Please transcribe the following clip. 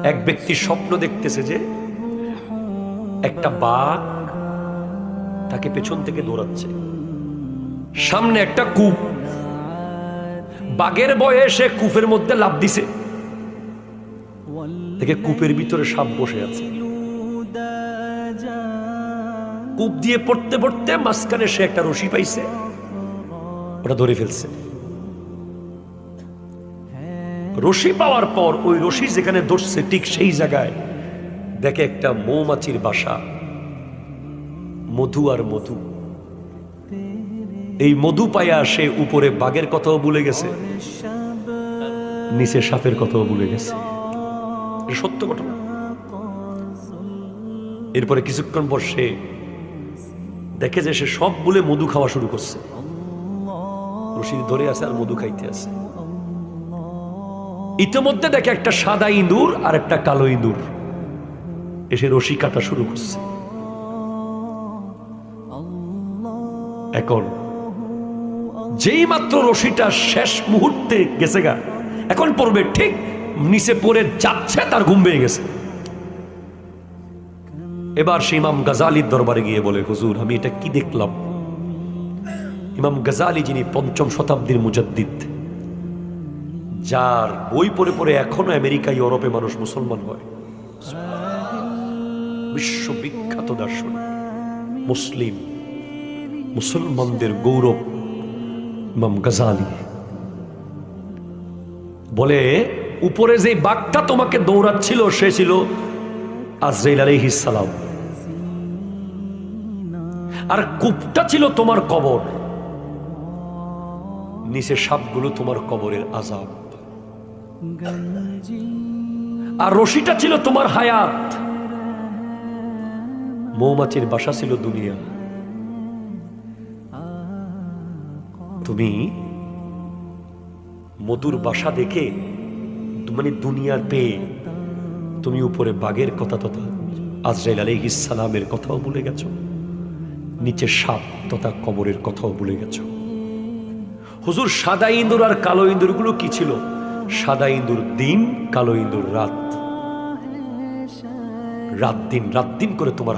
এক ব্যক্তি স্বপ্ন দেখতেছে যে একটা বাঘ তাকে পেছন থেকে দৌড়াচ্ছে, সামনে একটা কূপ, বাঘের ভয়ে সে কূপের মধ্যে লাফ দিছে, দেখে কূপের ভিতরে সাপ বসে আছে। কূপ দিয়ে পড়তে পড়তে মাঝখানে সে একটা রশি পাইছে, ওটা ধরে ফেলছে। রশি পাওয়ার পর ওই রশি যেখানে ধরছে ঠিক সেই জায়গায় দেখে একটা মৌমাছির বাসা, মধু আর মধু। এই মধু পাইয়া সে উপরে বাঘের কথাও ভুলে গেছে, নিচে সাপের কথাও ভুলে গেছে। সত্য ঘটনা। এরপরে কিছুক্ষণ পর সে দেখে যে সে সব ভুলে মধু খাওয়া শুরু করছে, রশি ধরে আছে আর মধু খাইতে আছে। ইতিমধ্যে দেখে একটা সাদা ইঁদুর আর একটা কালো ইঁদুর এসে রশি কাটা শুরু করছে। এখন যেই মাত্র রশিটা শেষ মুহূর্তে গেছে গা, এখন পড়বে, ঠিক নিচে পড়ে যাচ্ছে, তার ঘুম ভেঙে গেছে। এবার সে ইমাম গাজালির দরবারে গিয়ে বলে, হুজুর আমি এটা কি দেখলাম? ইমাম গাজালি যিনি ৫ম শতাব্দীর মুজাদ্দিদ, যার বই পড়ে পড়ে এখনো আমেরিকা ইউরোপে মানুষ মুসলমান হয়, বিশ্ববিখ্যাত দার্শনিক, মুসলিম, মুসলমানদের গৌরব ইমাম গাজালি বলে, উপরে যে বাঘটা তোমাকে দৌড়াচ্ছিল সে ছিল আজরাইল আলাইহিস সালাম, আর কূপটা ছিল তোমার কবর, নিচে সাপগুলো তোমার কবরের আযাব, আর রশিটা ছিল তোমার হায়াত, মৌমাছির বাসা ছিল দুনিয়া। তুমি মধুর বাসা দেখে মানে দুনিয়ার পেয়ে তুমি উপরে বাঘের কথা তথা আজরাইল আলাইহিস সালামের কথাও ভুলে গেছো, নিচে সাপ তথা কবরের কথাও ভুলে গেছো। হুজুর সাদা ইঁদুর আর কালো ইঁদুর গুলো কি ছিল? সাদা ইঁদুর দিন, কালো ইঁদুর রাত, রাত দিন করে তোমার